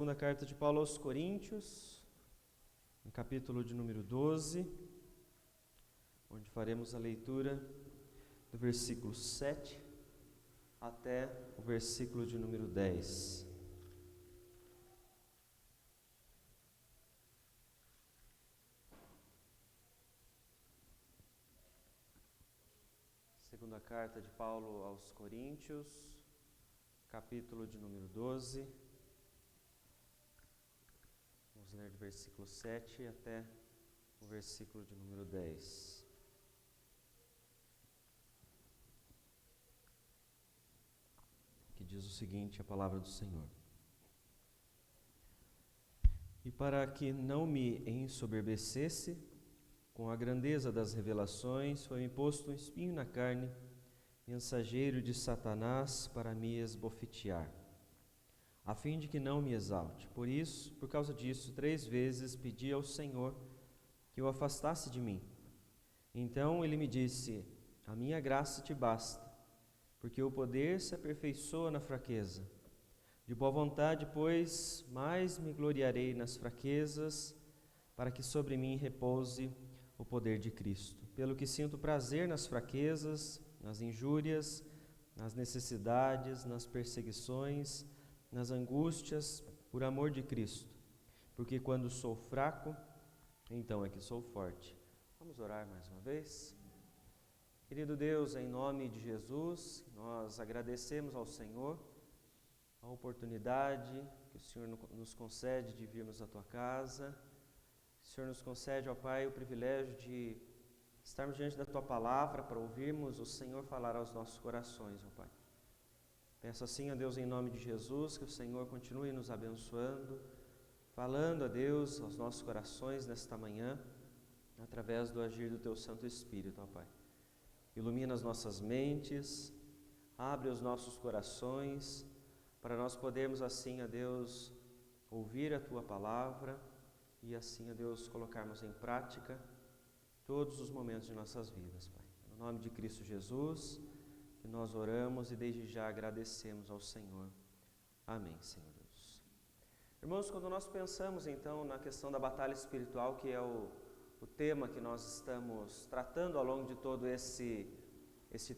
Segunda carta de Paulo aos Coríntios, no capítulo de número 12, onde faremos a leitura do versículo 7 até o versículo de número 10. Segunda carta de Paulo aos Coríntios, capítulo de número 12. Vamos ler do versículo 7 até o versículo de número 10. Que diz o seguinte, a palavra do Senhor. E para que não me ensoberbecesse com a grandeza das revelações, foi-me posto um espinho na carne, mensageiro de Satanás para me esbofetear, a fim de que não me exalte. Por causa disso, 3 vezes pedi ao Senhor que o afastasse de mim. Então ele me disse: a minha graça te basta, porque o poder se aperfeiçoa na fraqueza. De boa vontade, pois, mais me gloriarei nas fraquezas, para que sobre mim repouse o poder de Cristo. Pelo que sinto prazer nas fraquezas, nas injúrias, nas necessidades, nas perseguições, nas angústias, por amor de Cristo, porque quando sou fraco, então é que sou forte. Vamos orar mais uma vez? Querido Deus, em nome de Jesus, nós agradecemos ao Senhor a oportunidade que o Senhor nos concede de virmos à Tua casa. O Senhor nos concede, ó Pai, o privilégio de estarmos diante da Tua palavra para ouvirmos o Senhor falar aos nossos corações, ó Pai. Peço assim a Deus em nome de Jesus, que o Senhor continue nos abençoando, falando a Deus aos nossos corações nesta manhã, através do agir do Teu Santo Espírito, ó Pai. Ilumina as nossas mentes, abre os nossos corações, para nós podermos assim, a Deus, ouvir a Tua palavra e assim, a Deus, colocarmos em prática todos os momentos de nossas vidas, Pai. No nome de Cristo Jesus, que nós oramos e desde já agradecemos ao Senhor. Amém, Senhor Deus. Irmãos, quando nós pensamos então na questão da batalha espiritual, que é o tema que nós estamos tratando ao longo de todo esse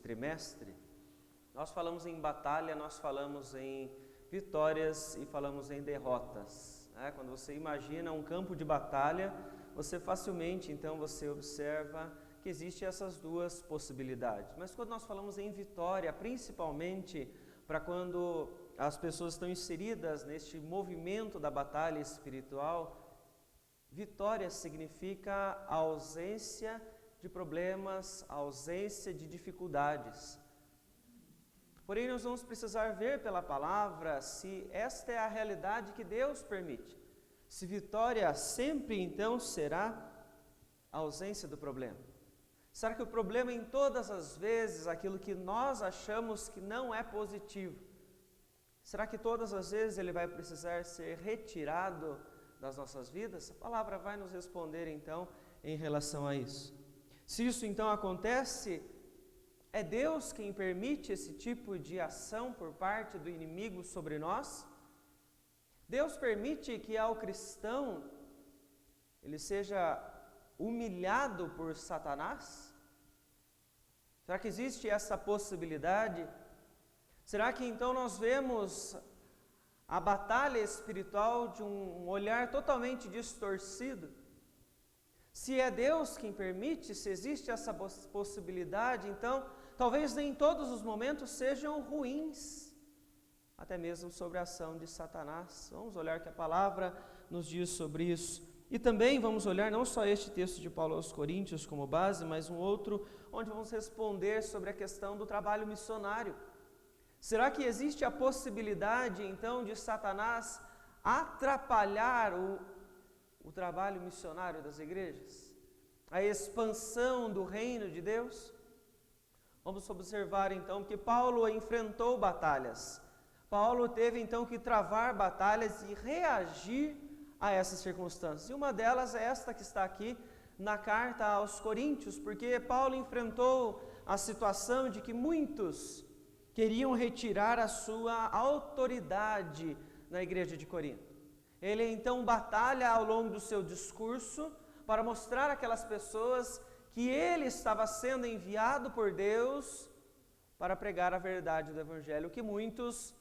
trimestre, nós falamos em batalha, nós falamos em vitórias e falamos em derrotas. Quando você imagina um campo de batalha, você facilmente então você observa que existem essas duas possibilidades. Mas quando nós falamos em vitória, principalmente para quando as pessoas estão inseridas neste movimento da batalha espiritual, vitória significa a ausência de problemas, a ausência de dificuldades. Porém, nós vamos precisar ver pela palavra se esta é a realidade que Deus permite. Se vitória sempre então será a ausência do problema. Será que o problema em todas as vezes, aquilo que nós achamos que não é positivo, será que todas as vezes ele vai precisar ser retirado das nossas vidas? A palavra vai nos responder então em relação a isso. Se isso então acontece, é Deus quem permite esse tipo de ação por parte do inimigo sobre nós? Deus permite que ao cristão ele seja humilhado por Satanás? Será que existe essa possibilidade? Será que então nós vemos a batalha espiritual de um olhar totalmente distorcido? Se é Deus quem permite, se existe essa possibilidade, então talvez nem todos os momentos sejam ruins, até mesmo sobre a ação de Satanás. Vamos olhar que a palavra nos diz sobre isso. E também vamos olhar não só este texto de Paulo aos Coríntios como base, mas um outro onde vamos responder sobre a questão do trabalho missionário. Será que existe a possibilidade então de Satanás atrapalhar o trabalho missionário das igrejas? A expansão do reino de Deus? Vamos observar então que Paulo enfrentou batalhas. Paulo teve então que travar batalhas e reagir a essas circunstâncias. E uma delas é esta que está aqui na carta aos Coríntios, porque Paulo enfrentou a situação de que muitos queriam retirar a sua autoridade na igreja de Corinto. Ele então batalha ao longo do seu discurso para mostrar àquelas pessoas que ele estava sendo enviado por Deus para pregar a verdade do Evangelho, que muitos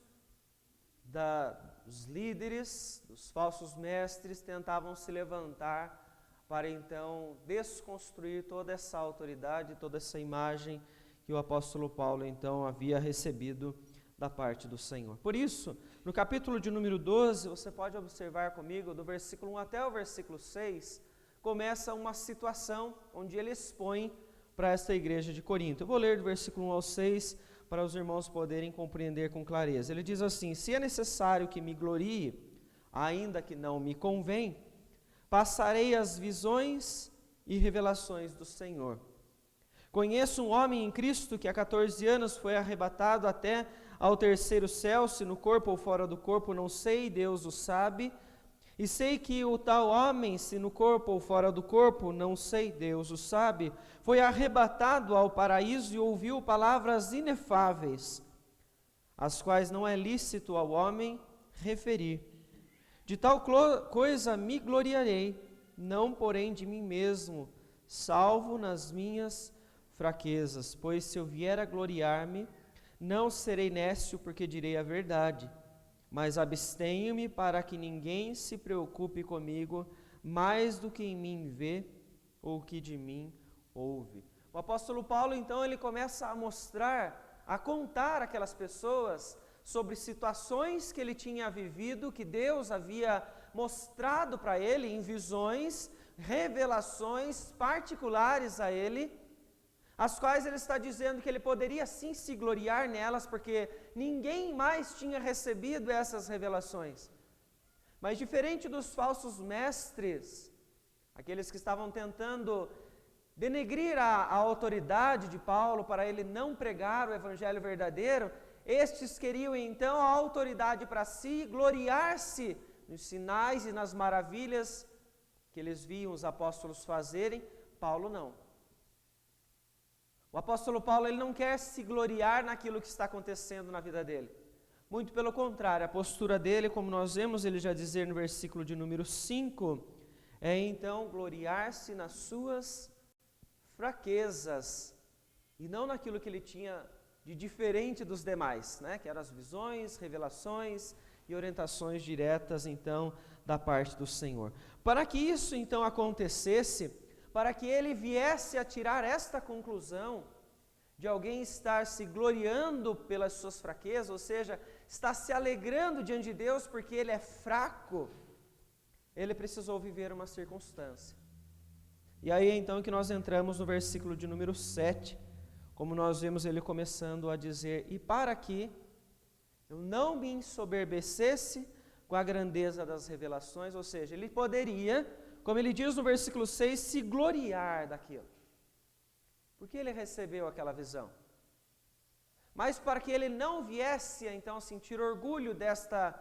dos líderes, dos falsos mestres, tentavam se levantar para então desconstruir toda essa autoridade, toda essa imagem que o apóstolo Paulo então havia recebido da parte do Senhor. Por isso, no capítulo de número 12, você pode observar comigo, do versículo 1 até o versículo 6, começa uma situação onde ele expõe para esta igreja de Corinto. Eu vou ler do versículo 1 ao 6 para os irmãos poderem compreender com clareza. Ele diz assim: se é necessário que me glorie, ainda que não me convém, passarei as visões e revelações do Senhor. Conheço um homem em Cristo que há 14 anos foi arrebatado até ao terceiro céu, se no corpo ou fora do corpo, não sei, Deus o sabe. E sei que o tal homem, se no corpo ou fora do corpo, não sei, Deus o sabe, foi arrebatado ao paraíso e ouviu palavras inefáveis, as quais não é lícito ao homem referir. De tal coisa me gloriarei, não porém de mim mesmo, salvo nas minhas fraquezas, pois se eu vier a gloriar-me, não serei nécio porque direi a verdade, mas abstenho-me para que ninguém se preocupe comigo mais do que em mim vê ou que de mim ouve. O apóstolo Paulo, então, ele começa a mostrar, a contar aquelas pessoas sobre situações que ele tinha vivido, que Deus havia mostrado para ele em visões, revelações particulares a ele, as quais ele está dizendo que ele poderia sim se gloriar nelas, porque ninguém mais tinha recebido essas revelações. Mas diferente dos falsos mestres, aqueles que estavam tentando denegrir a autoridade de Paulo para ele não pregar o evangelho verdadeiro, estes queriam então a autoridade para si, gloriar-se nos sinais e nas maravilhas que eles viam os apóstolos fazerem. Paulo não. O apóstolo Paulo, ele não quer se gloriar naquilo que está acontecendo na vida dele. Muito pelo contrário, a postura dele, como nós vemos ele já dizer no versículo de número 5, é então gloriar-se nas suas fraquezas e não naquilo que ele tinha de diferente dos demais, né? Que eram as visões, revelações e orientações diretas então da parte do Senhor. Para que isso então acontecesse, para que ele viesse a tirar esta conclusão de alguém estar se gloriando pelas suas fraquezas, ou seja, está se alegrando diante de Deus porque ele é fraco, ele precisou viver uma circunstância. E aí então que nós entramos no versículo de número 7, como nós vemos ele começando a dizer: e para que eu não me ensoberbecesse com a grandeza das revelações, ou seja, ele poderia, como ele diz no versículo 6, se gloriar daquilo, porque ele recebeu aquela visão. Mas para que ele não viesse então a sentir orgulho desta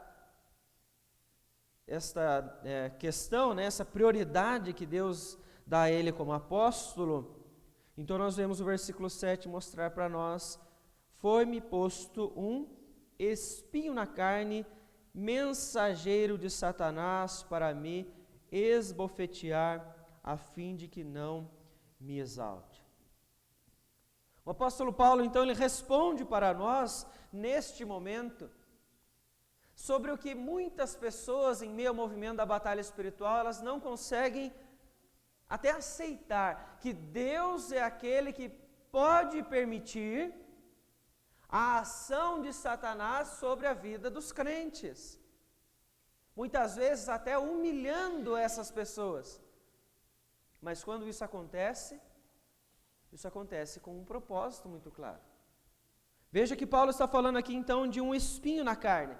questão, né, essa prioridade que Deus dá a ele como apóstolo, então nós vemos o versículo 7 mostrar para nós: foi-me posto um espinho na carne, mensageiro de Satanás para me esbofetear, a fim de que não me exalte. O apóstolo Paulo, então, ele responde para nós, neste momento, sobre o que muitas pessoas, em meio ao movimento da batalha espiritual, elas não conseguem até aceitar que Deus é aquele que pode permitir a ação de Satanás sobre a vida dos crentes. Muitas vezes até humilhando essas pessoas. Mas quando isso acontece com um propósito muito claro. Veja que Paulo está falando aqui então de um espinho na carne.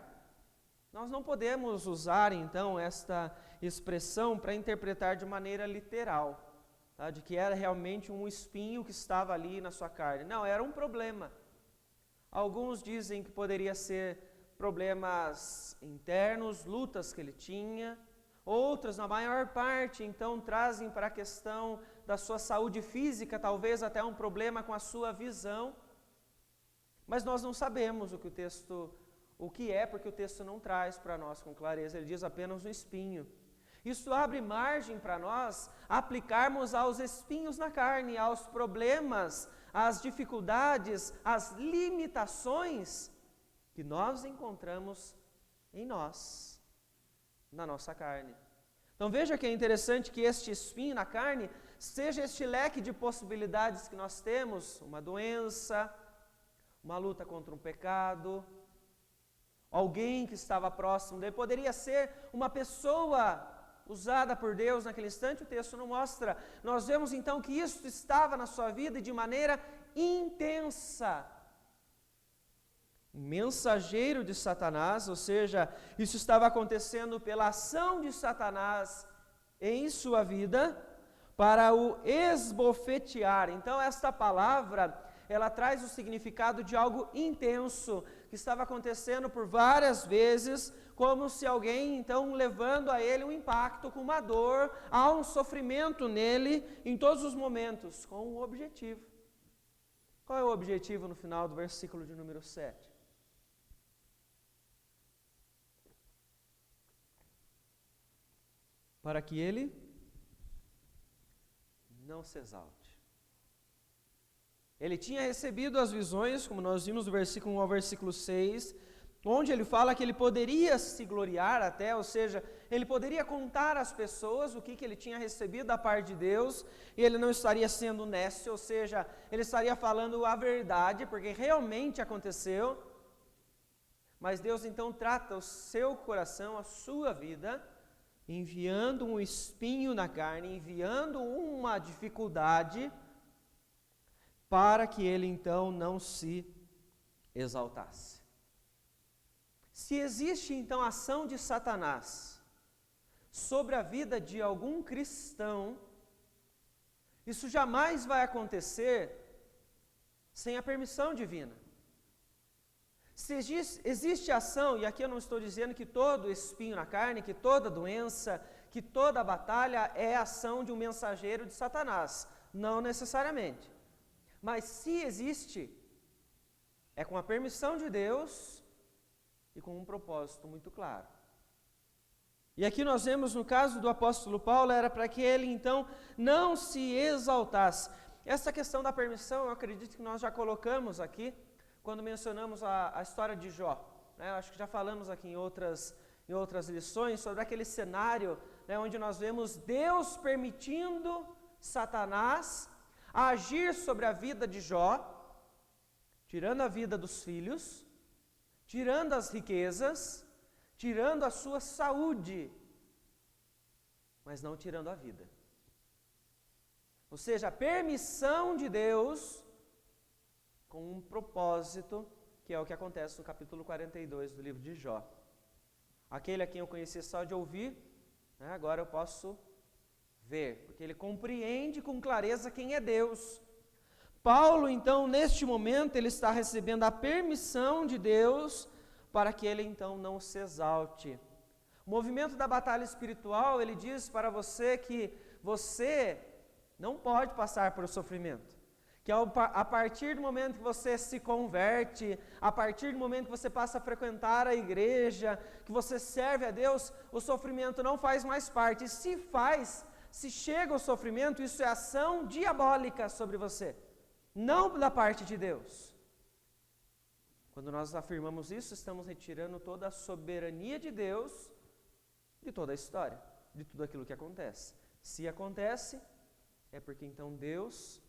Nós não podemos usar então esta expressão para interpretar de maneira literal, tá? De que era realmente um espinho que estava ali na sua carne. Não, era um problema. Alguns dizem que poderia ser problemas internos, lutas que ele tinha. Outras, na maior parte, então, trazem para a questão da sua saúde física, talvez até um problema com a sua visão. Mas nós não sabemos o que o texto o que é, porque o texto não traz para nós com clareza, ele diz apenas um espinho. Isso abre margem para nós aplicarmos aos espinhos na carne, aos problemas, às dificuldades, às limitações que nós encontramos em nós, na nossa carne. Então veja que é interessante que este espinho na carne seja este leque de possibilidades que nós temos, uma doença, uma luta contra um pecado, alguém que estava próximo dele, poderia ser uma pessoa usada por Deus naquele instante, o texto não mostra. Nós vemos então que isso estava na sua vida e de maneira intensa. Mensageiro de Satanás, ou seja, isso estava acontecendo pela ação de Satanás em sua vida para o esbofetear. Então esta palavra, ela traz o significado de algo intenso, que estava acontecendo por várias vezes, como se alguém então levando a ele um impacto com uma dor, há um sofrimento nele em todos os momentos, com um objetivo. Qual é o objetivo no final do versículo de número 7? Para que ele não se exalte. Ele tinha recebido as visões, como nós vimos do versículo 1 ao versículo 6, onde ele fala que ele poderia se gloriar até, ou seja, ele poderia contar às pessoas o que ele tinha recebido da parte de Deus, e ele não estaria sendo nécio, ou seja, ele estaria falando a verdade, porque realmente aconteceu, mas Deus então trata o seu coração, a sua vida, enviando um espinho na carne, enviando uma dificuldade, para que ele então não se exaltasse. Se existe então ação de Satanás sobre a vida de algum cristão, isso jamais vai acontecer sem a permissão divina. Se existe ação, e aqui eu não estou dizendo que todo espinho na carne, que toda doença, que toda batalha é ação de um mensageiro de Satanás, não necessariamente. Mas se existe, é com a permissão de Deus e com um propósito muito claro. E aqui nós vemos no caso do apóstolo Paulo, era para que ele então não se exaltasse. Essa questão da permissão, eu acredito que nós já colocamos aqui, quando mencionamos a história de Jó. Eu acho que já falamos aqui em outras lições sobre aquele cenário, onde nós vemos Deus permitindo Satanás agir sobre a vida de Jó, tirando a vida dos filhos, tirando as riquezas, tirando a sua saúde, mas não tirando a vida. Ou seja, a permissão de Deus com um propósito, que é o que acontece no capítulo 42 do livro de Jó. Aquele a quem eu conheci só de ouvir, agora eu posso ver, porque ele compreende com clareza quem é Deus. Paulo, então, neste momento, ele está recebendo a permissão de Deus para que ele, então, não se exalte. O movimento da batalha espiritual, ele diz para você que você não pode passar por sofrimento. Que a partir do momento que você se converte, a partir do momento que você passa a frequentar a igreja, que você serve a Deus, o sofrimento não faz mais parte. E se chega o sofrimento, isso é ação diabólica sobre você, não da parte de Deus. Quando nós afirmamos isso, estamos retirando toda a soberania de Deus de toda a história, de tudo aquilo que acontece. Se acontece, é porque então Deus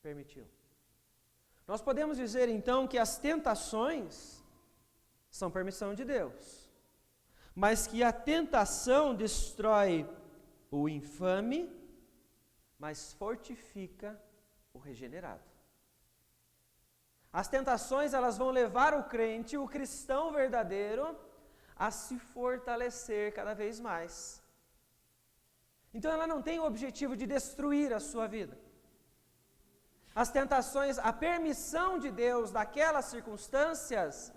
permitiu. Nós podemos dizer então que as tentações são permissão de Deus, mas que a tentação destrói o infame, mas fortifica o regenerado. As tentações, elas vão levar o crente, o cristão verdadeiro, a se fortalecer cada vez mais. Então ela não tem o objetivo de destruir a sua vida. As tentações, a permissão de Deus daquelas circunstâncias,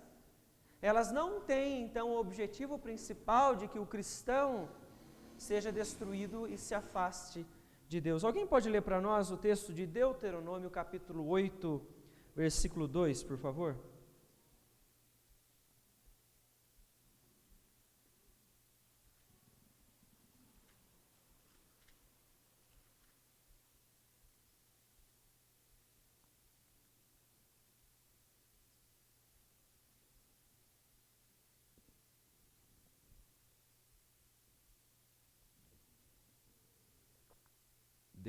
elas não têm então o objetivo principal de que o cristão seja destruído e se afaste de Deus. Alguém pode ler para nós o texto de Deuteronômio, capítulo 8, versículo 2, por favor?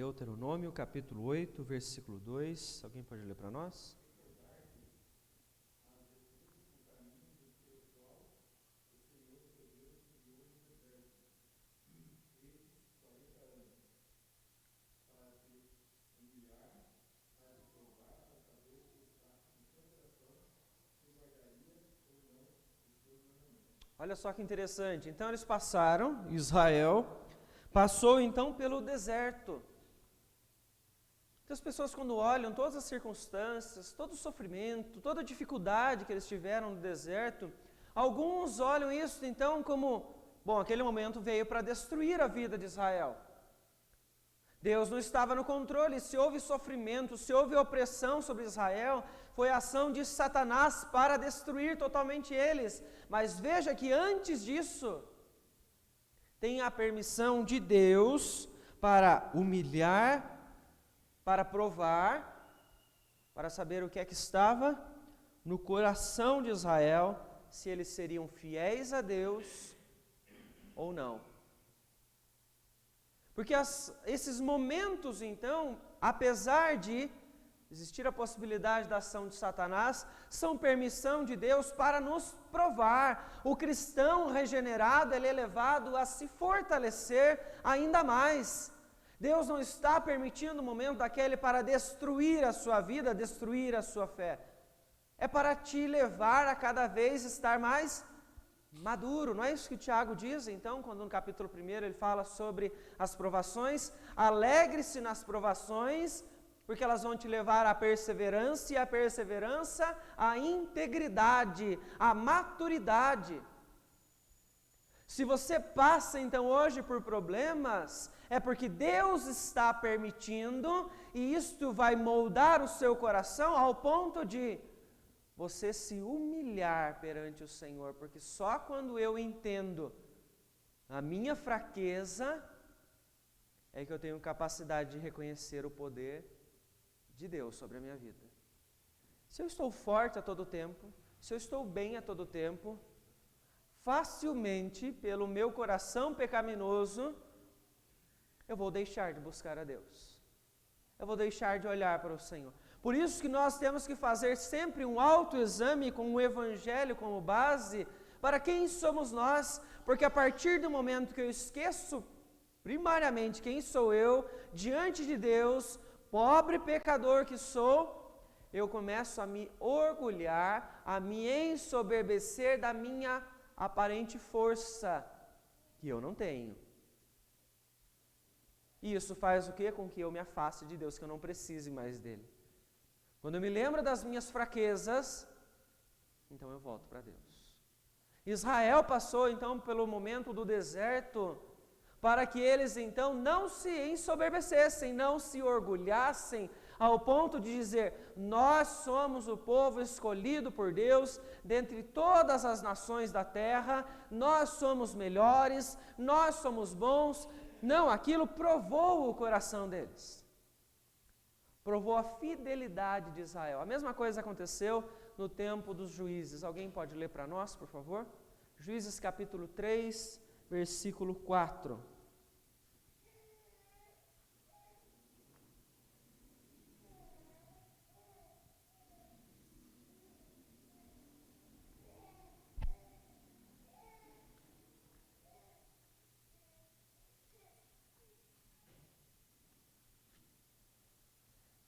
Deuteronômio, capítulo 8, versículo 2. Alguém pode ler para nós? Olha só que interessante. Então eles passaram, Israel passou então pelo deserto. Então as pessoas quando olham todas as circunstâncias, todo o sofrimento, toda a dificuldade que eles tiveram no deserto, alguns olham isso então como, bom, aquele momento veio para destruir a vida de Israel. Deus não estava no controle, se houve sofrimento, se houve opressão sobre Israel, foi a ação de Satanás para destruir totalmente eles. Mas veja que antes disso, tem a permissão de Deus para humilhar, para provar, para saber o que é que estava no coração de Israel, se eles seriam fiéis a Deus ou não. Porque esses momentos, então, apesar de existir a possibilidade da ação de Satanás, são permissão de Deus para nos provar. O cristão regenerado, ele é levado a se fortalecer ainda mais. Deus não está permitindo o momento daquele para destruir a sua vida, destruir a sua fé. É para te levar a cada vez estar mais maduro, não é isso que Tiago diz, então, quando no capítulo 1 ele fala sobre as provações? Alegre-se nas provações, porque elas vão te levar à perseverança, e a perseverança à integridade, à maturidade. Se você passa, então, hoje por problemas, é porque Deus está permitindo, e isto vai moldar o seu coração ao ponto de você se humilhar perante o Senhor, porque só quando eu entendo a minha fraqueza, é que eu tenho capacidade de reconhecer o poder de Deus sobre a minha vida. Se eu estou forte a todo tempo, se eu estou bem a todo tempo, facilmente, pelo meu coração pecaminoso, eu vou deixar de buscar a Deus. Eu vou deixar de olhar para o Senhor. Por isso que nós temos que fazer sempre um autoexame com o Evangelho como base, para quem somos nós, porque a partir do momento que eu esqueço primariamente quem sou eu, diante de Deus, pobre pecador que sou, eu começo a me orgulhar, a me ensoberbecer da minha aparente força, que eu não tenho. E isso faz o quê? Com que eu me afaste de Deus, que eu não precise mais dele. Quando eu me lembro das minhas fraquezas, então eu volto para Deus. Israel passou então pelo momento do deserto, para que eles então não se ensoberbecessem, não se orgulhassem, ao ponto de dizer, nós somos o povo escolhido por Deus, dentre todas as nações da terra, nós somos melhores, nós somos bons. Não, aquilo provou o coração deles. Provou a fidelidade de Israel. A mesma coisa aconteceu no tempo dos juízes. Alguém pode ler para nós, por favor? Juízes capítulo 3, versículo 4.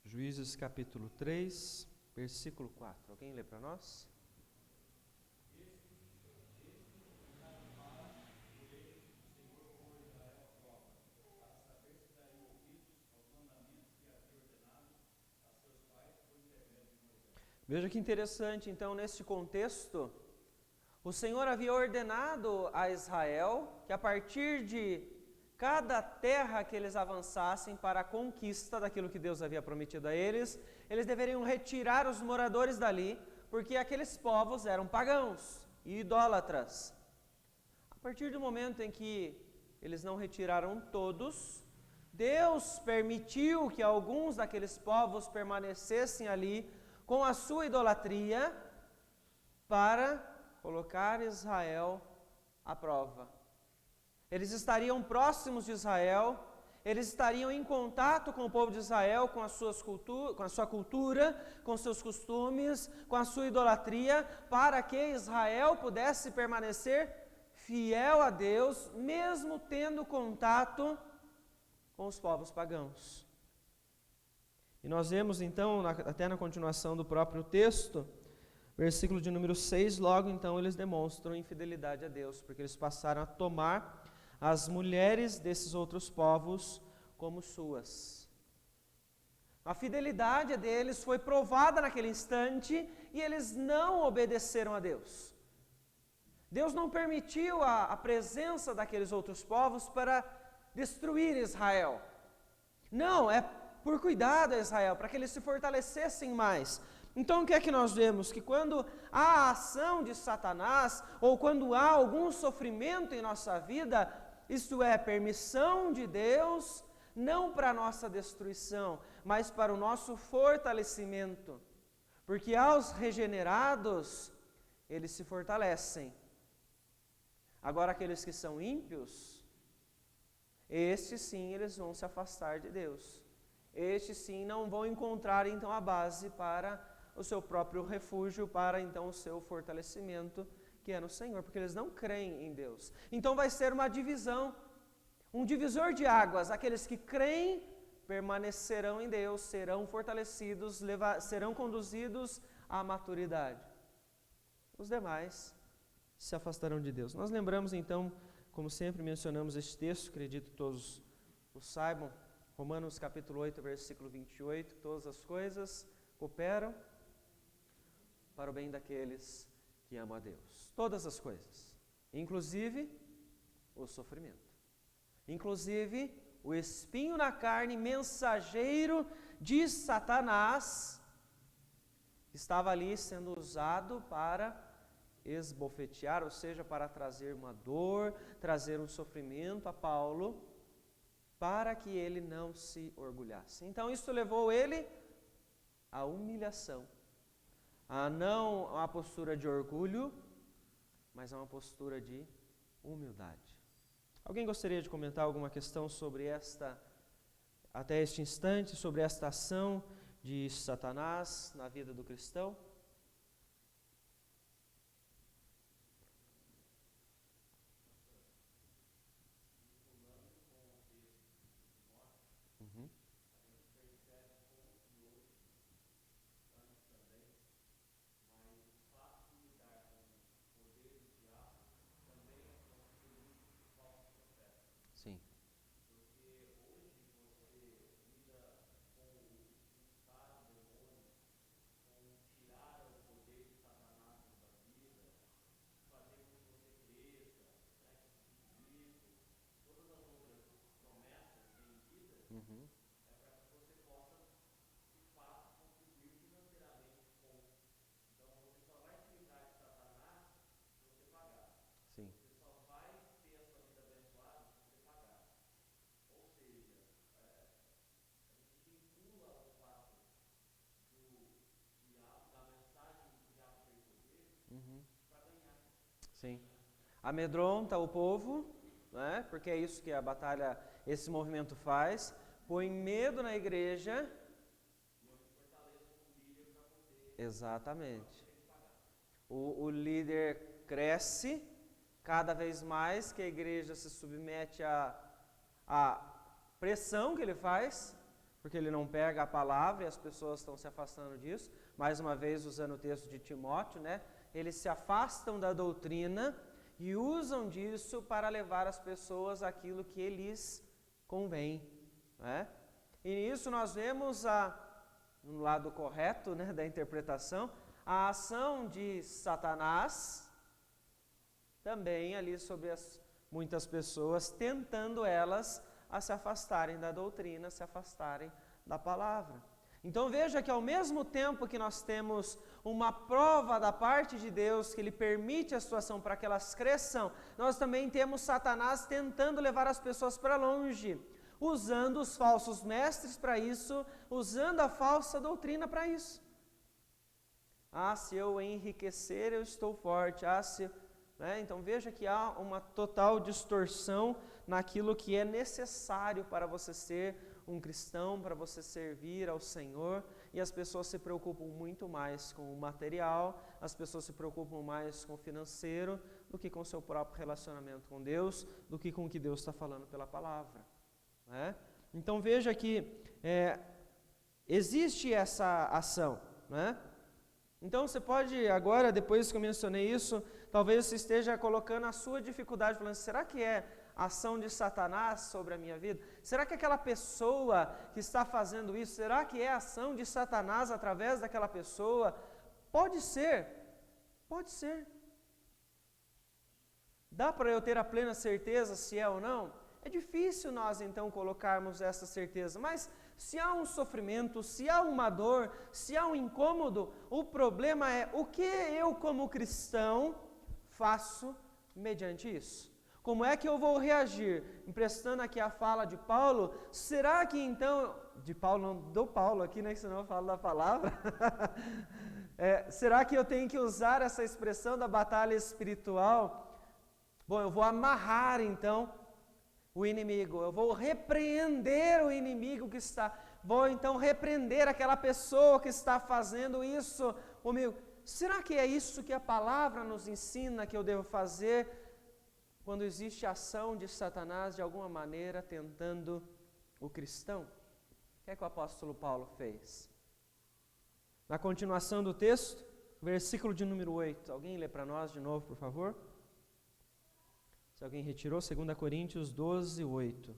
Juízes capítulo 3, versículo 4. Alguém lê para nós? Veja que interessante, então, nesse contexto, o Senhor havia ordenado a Israel que a partir de cada terra que eles avançassem para a conquista daquilo que Deus havia prometido a eles, eles deveriam retirar os moradores dali, porque aqueles povos eram pagãos e idólatras. A partir do momento em que eles não retiraram todos, Deus permitiu que alguns daqueles povos permanecessem ali com a sua idolatria para colocar Israel à prova. Eles estariam próximos de Israel, eles estariam em contato com o povo de Israel, com a sua cultura, com seus costumes, com a sua idolatria, para que Israel pudesse permanecer fiel a Deus, mesmo tendo contato com os povos pagãos. E nós vemos então, até na continuação do próprio texto, versículo de número 6, logo então eles demonstram infidelidade a Deus, porque eles passaram a tomar as mulheres desses outros povos como suas. A fidelidade deles foi provada naquele instante e eles não obedeceram a Deus. Deus não permitiu a presença daqueles outros povos para destruir Israel. Não, é por cuidado a Israel, para que eles se fortalecessem mais. Então o que é que nós vemos? Que quando há a ação de Satanás, ou quando há algum sofrimento em nossa vida, isso é permissão de Deus, não para a nossa destruição, mas para o nosso fortalecimento. Porque aos regenerados, eles se fortalecem. Agora aqueles que são ímpios, estes sim, eles vão se afastar de Deus. Estes sim não vão encontrar então a base para o seu próprio refúgio, para então o seu fortalecimento, que é no Senhor, porque eles não creem em Deus. Então vai ser uma divisão, um divisor de águas. Aqueles que creem permanecerão em Deus, serão fortalecidos, serão conduzidos à maturidade. Os demais se afastarão de Deus. Nós lembramos então, como sempre mencionamos este texto, acredito que todos o saibam, Romanos capítulo 8, versículo 28, todas as coisas cooperam para o bem daqueles que amam a Deus. Todas as coisas, inclusive o sofrimento. Inclusive o espinho na carne, mensageiro de Satanás, estava ali sendo usado para esbofetear, ou seja, para trazer uma dor, trazer um sofrimento a Paulo, para que ele não se orgulhasse. Então isso levou ele à humilhação, a não a uma postura de orgulho, mas a uma postura de humildade. Alguém gostaria de comentar alguma questão sobre até este instante, sobre esta ação de Satanás na vida do cristão? Uhum. Sim. Uhum. Sim. Uhum. Sim. Amedronta o povo, né? Porque é isso que a batalha, esse movimento faz, põe medo na igreja. Exatamente. O líder cresce cada vez mais, que a igreja se submete à pressão que ele faz, porque ele não pega a palavra e as pessoas estão se afastando disso. Mais uma vez, usando o texto de Timóteo, né? Eles se afastam da doutrina e usam disso para levar as pessoas àquilo que lhes convém, né? E nisso nós vemos, no lado correto, né, da interpretação, a ação de Satanás também ali sobre muitas pessoas, tentando elas a se afastarem da doutrina, se afastarem da palavra. Então veja que ao mesmo tempo que nós temos uma prova da parte de Deus, que Ele permite a situação para que elas cresçam, nós também temos Satanás tentando levar as pessoas para longe, usando os falsos mestres para isso, usando a falsa doutrina para isso. Se eu enriquecer, eu estou forte. né? Então veja que há uma total distorção naquilo que é necessário para você ser um cristão, para você servir ao Senhor, e as pessoas se preocupam muito mais com o material, as pessoas se preocupam mais com o financeiro, do que com o seu próprio relacionamento com Deus, do que com o que Deus está falando pela palavra, né? Então veja que existe essa ação, né? Então você pode agora, depois que eu mencionei isso, talvez você esteja colocando a sua dificuldade, falando, será que é a ação de Satanás sobre a minha vida? Será que aquela pessoa que está fazendo isso, será que é a ação de Satanás através daquela pessoa? Pode ser, pode ser. Dá para eu ter a plena certeza se é ou não? É difícil nós então colocarmos essa certeza, mas se há um sofrimento, se há uma dor, se há um incômodo, o problema é o que eu como cristão faço mediante isso. Como é que eu vou reagir? Emprestando aqui a fala de Paulo, será que então, de Paulo, não do Paulo aqui, né, que senão eu falo da palavra, será que eu tenho que usar essa expressão da batalha espiritual? Bom, eu vou amarrar então o inimigo, eu vou repreender o inimigo que está, vou então repreender aquela pessoa que está fazendo isso comigo. Será que é isso que a palavra nos ensina que eu devo fazer quando existe ação de Satanás de alguma maneira tentando o cristão? O que é que o apóstolo Paulo fez? Na continuação do texto, versículo de número 8, alguém lê para nós de novo, por favor? Se alguém retirou, 2 Coríntios 12, 8.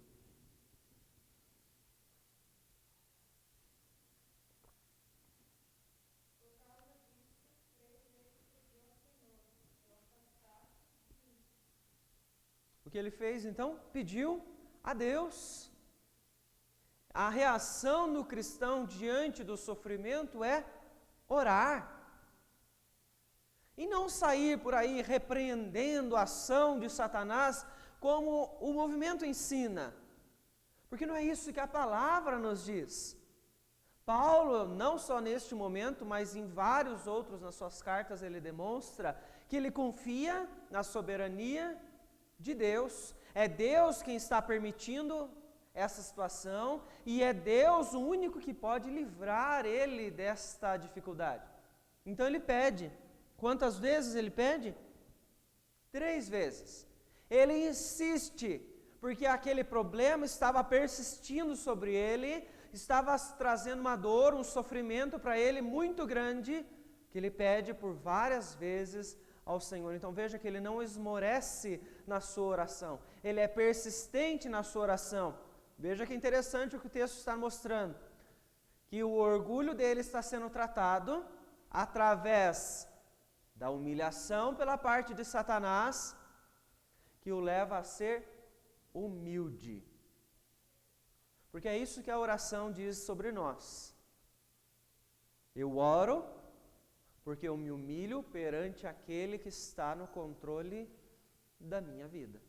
O que ele fez então? Pediu a Deus. A reação do cristão diante do sofrimento é orar. E não sair por aí repreendendo a ação de Satanás como o movimento ensina. Porque não é isso que a palavra nos diz. Paulo, não só neste momento, mas em vários outros nas suas cartas, ele demonstra que ele confia na soberania de Deus. É Deus quem está permitindo essa situação e é Deus o único que pode livrar ele desta dificuldade. Então ele pede. Quantas vezes ele pede? 3 vezes. Ele insiste, porque aquele problema estava persistindo sobre ele, estava trazendo uma dor, um sofrimento para ele muito grande, que ele pede por várias vezes ao Senhor. Então veja que ele não esmorece na sua oração, ele é persistente na sua oração. Veja que interessante o que o texto está mostrando, que o orgulho dele está sendo tratado através da humilhação pela parte de Satanás, que o leva a ser humilde. Porque é isso que a oração diz sobre nós. Eu oro porque eu me humilho perante aquele que está no controle da minha vida.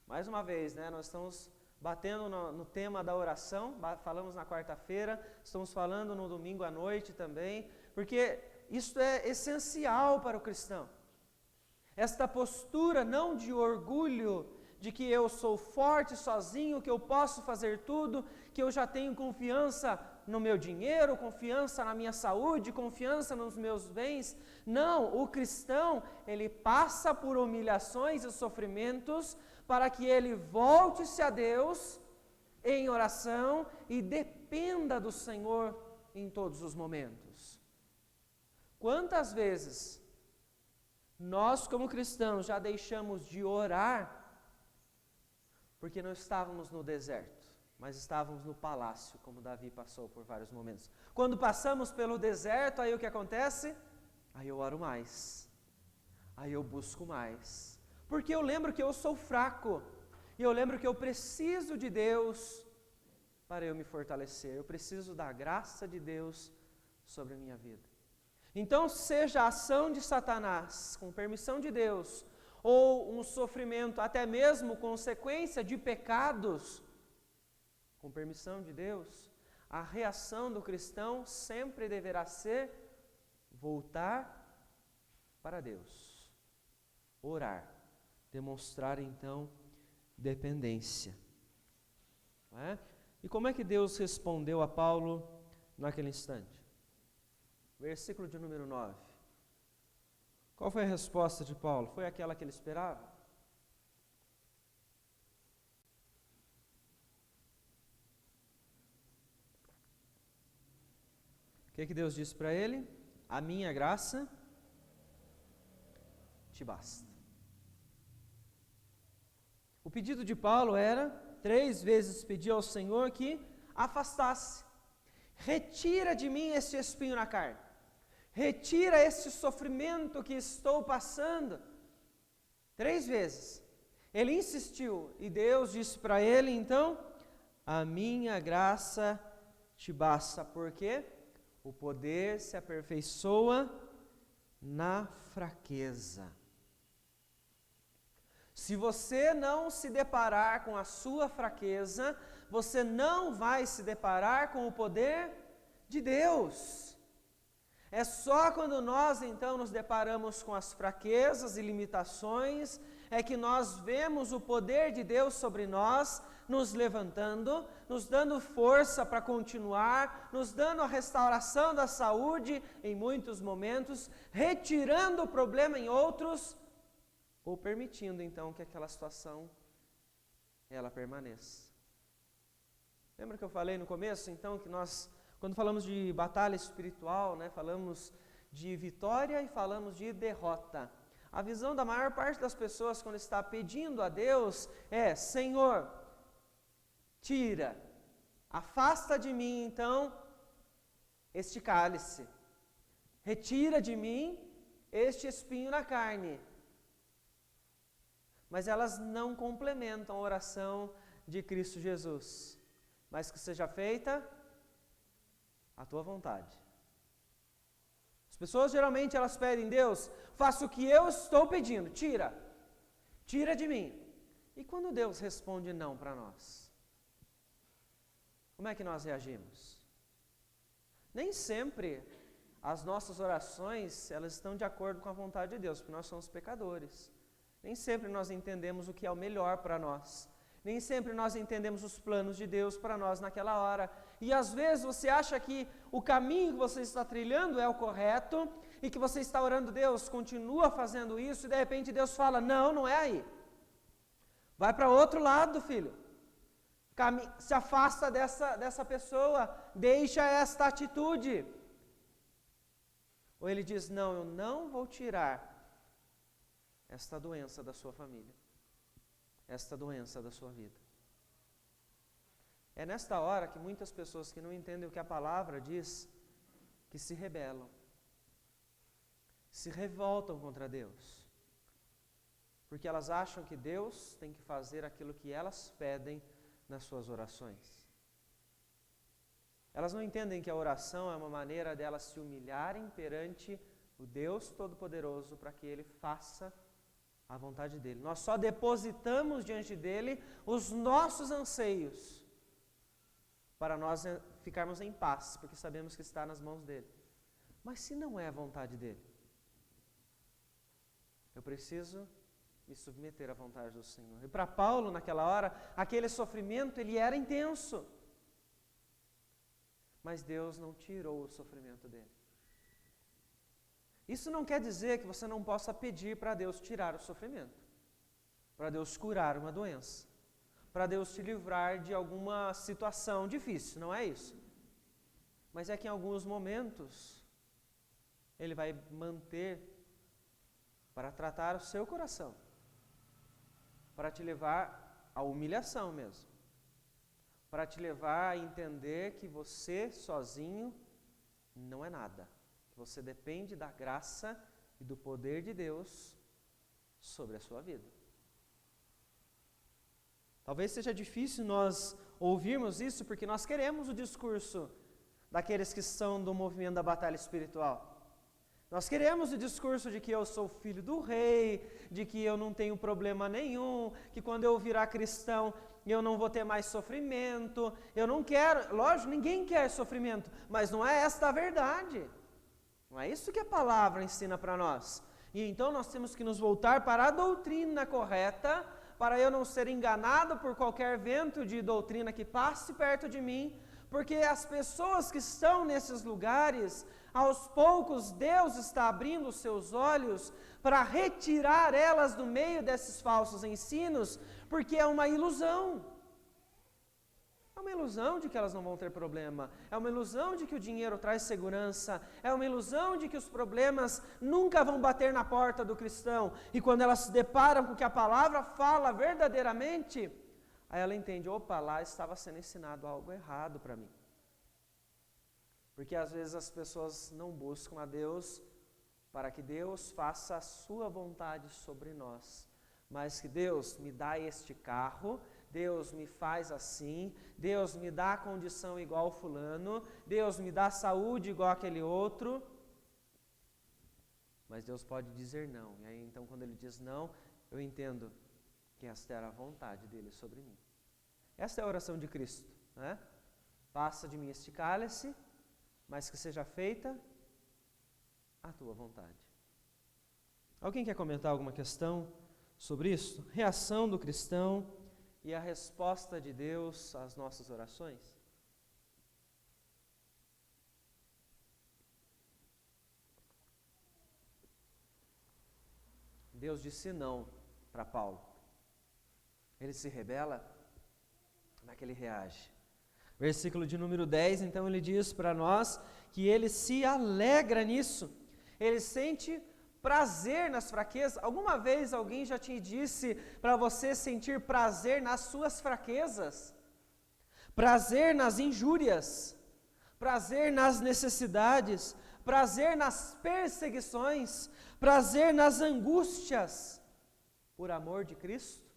Mais uma vez, né, nós estamos batendo no tema da oração, falamos na quarta-feira, estamos falando no domingo à noite também, porque isso é essencial para o cristão. Esta postura não de orgulho, de que eu sou forte sozinho, que eu posso fazer tudo, que eu já tenho confiança no meu dinheiro, confiança na minha saúde, confiança nos meus bens. Não, o cristão, ele passa por humilhações e sofrimentos para que ele volte-se a Deus em oração e dependa do Senhor em todos os momentos. Quantas vezes nós, como cristãos, já deixamos de orar porque não estávamos no deserto, mas estávamos no palácio, como Davi passou por vários momentos. Quando passamos pelo deserto, aí o que acontece? Aí eu oro mais, aí eu busco mais, porque eu lembro que eu sou fraco, e eu lembro que eu preciso de Deus para eu me fortalecer, eu preciso da graça de Deus sobre a minha vida. Então, seja a ação de Satanás, com permissão de Deus, ou um sofrimento, até mesmo consequência de pecados, com permissão de Deus, a reação do cristão sempre deverá ser voltar para Deus. orar, demonstrar então dependência. Não é? E como é que Deus respondeu a Paulo naquele instante? Versículo de número 9. Qual foi a resposta de Paulo? Foi aquela que ele esperava? O que Deus disse para ele? A minha graça te basta. O pedido de Paulo era, 3 vezes pedir ao Senhor que afastasse. Retira de mim este espinho na carne. Retira este sofrimento que estou passando. 3 vezes. Ele insistiu e Deus disse para ele, então, a minha graça te basta. Por quê? O poder se aperfeiçoa na fraqueza. Se você não se deparar com a sua fraqueza, você não vai se deparar com o poder de Deus. É só quando nós então nos deparamos com as fraquezas e limitações, é que nós vemos o poder de Deus sobre nós, nos levantando, nos dando força para continuar, nos dando a restauração da saúde em muitos momentos, retirando o problema em outros, ou permitindo então que aquela situação ela permaneça. Lembra que eu falei no começo então que nós, quando falamos de batalha espiritual, falamos de vitória e falamos de derrota. A visão da maior parte das pessoas quando está pedindo a Deus é: Senhor, tira, afasta de mim então este cálice, retira de mim este espinho na carne. Mas elas não complementam a oração de Cristo Jesus. Mas que seja feita a tua vontade. As pessoas geralmente elas pedem: Deus, faça o que eu estou pedindo, tira de mim. E quando Deus responde não para nós, como é que nós reagimos? Nem sempre as nossas orações elas estão de acordo com a vontade de Deus, porque nós somos pecadores. Nem sempre nós entendemos o que é o melhor para nós. Nem sempre nós entendemos os planos de Deus para nós naquela hora. E às vezes você acha que o caminho que você está trilhando é o correto e que você está orando: Deus, continua fazendo isso, e de repente Deus fala: não, não é aí. Vai para outro lado, filho. Se afasta dessa pessoa, deixa esta atitude. Ou ele diz: não, eu não vou tirar esta doença da sua família, esta doença da sua vida. É nesta hora que muitas pessoas que não entendem o que a palavra diz, que se rebelam, se revoltam contra Deus, porque elas acham que Deus tem que fazer aquilo que elas pedem nas suas orações. Elas não entendem que a oração é uma maneira delas se humilharem perante o Deus Todo-Poderoso para que Ele faça a vontade dEle. Nós só depositamos diante dEle os nossos anseios para nós ficarmos em paz, porque sabemos que está nas mãos dEle. Mas se não é a vontade dEle, eu preciso me submeter à vontade do Senhor. E para Paulo, naquela hora, aquele sofrimento, ele era intenso. Mas Deus não tirou o sofrimento dele. Isso não quer dizer que você não possa pedir para Deus tirar o sofrimento, para Deus curar uma doença, para Deus te livrar de alguma situação difícil, não é isso. Mas é que em alguns momentos, Ele vai manter para tratar o seu coração, para te levar à humilhação mesmo, para te levar a entender que você sozinho não é nada. Você depende da graça e do poder de Deus sobre a sua vida. Talvez seja difícil nós ouvirmos isso, porque nós queremos o discurso daqueles que são do movimento da batalha espiritual. Nós queremos o discurso de que eu sou filho do rei, de que eu não tenho problema nenhum, que quando eu virar cristão eu não vou ter mais sofrimento. Eu não quero, lógico, ninguém quer sofrimento, mas não é esta a verdade. Não é isso que a palavra ensina para nós. E então nós temos que nos voltar para a doutrina correta, para eu não ser enganado por qualquer vento de doutrina que passe perto de mim, porque as pessoas que estão nesses lugares, aos poucos Deus está abrindo os seus olhos para retirar elas do meio desses falsos ensinos, porque é uma ilusão. É uma ilusão de que elas não vão ter problema, é uma ilusão de que o dinheiro traz segurança, é uma ilusão de que os problemas nunca vão bater na porta do cristão, e quando elas se deparam com o que a palavra fala verdadeiramente, aí ela entende, opa, lá estava sendo ensinado algo errado para mim. Porque às vezes as pessoas não buscam a Deus para que Deus faça a sua vontade sobre nós, mas que Deus me dá este carro, Deus me faz assim, Deus me dá condição igual fulano, Deus me dá saúde igual aquele outro, mas Deus pode dizer não, e aí então quando Ele diz não, eu entendo que esta era a vontade dEle sobre mim. Esta é a oração de Cristo, né? Passa de mim este cálice, mas que seja feita a tua vontade. Alguém quer comentar alguma questão sobre isso? Reação do cristão e a resposta de Deus às nossas orações? Deus disse não para Paulo. Ele se rebela, mas que ele reage. Versículo de número 10, então ele diz para nós que ele se alegra nisso. Ele sente prazer nas fraquezas. Alguma vez alguém já te disse para você sentir prazer nas suas fraquezas? Prazer nas injúrias, prazer nas necessidades, prazer nas perseguições, prazer nas angústias, por amor de Cristo?